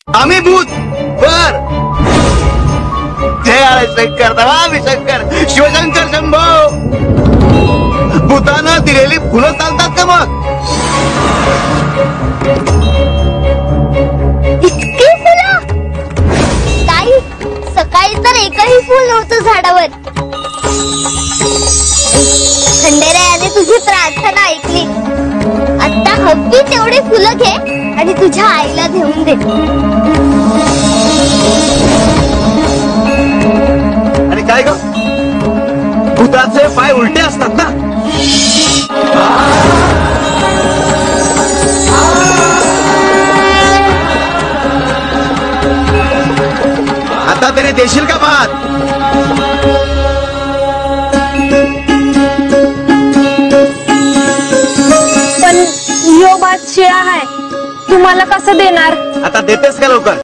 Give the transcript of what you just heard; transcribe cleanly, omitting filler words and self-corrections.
आम्ही भूत बर जय हरे शंकर नमामि शंकर शिवशंकर शंभो. भूतानं दिलेली फुलं चालतात का मग? इतकी फुलं? ताई सकाळी तर एकही फुल नव्हतं झाडावर. खंडेरायाने तुझी प्रार्थना ऐकली. आता हवी तेवढी फुलं घे आणि तुझ्या आईला देऊन दे. आणि काय ग भूताचे पाय उलटे असतात ना? आता तरी देशील का भात? पण यो भात शिळा आहे, तुम्हाला कसं देणार? आता देतेस का लवकर?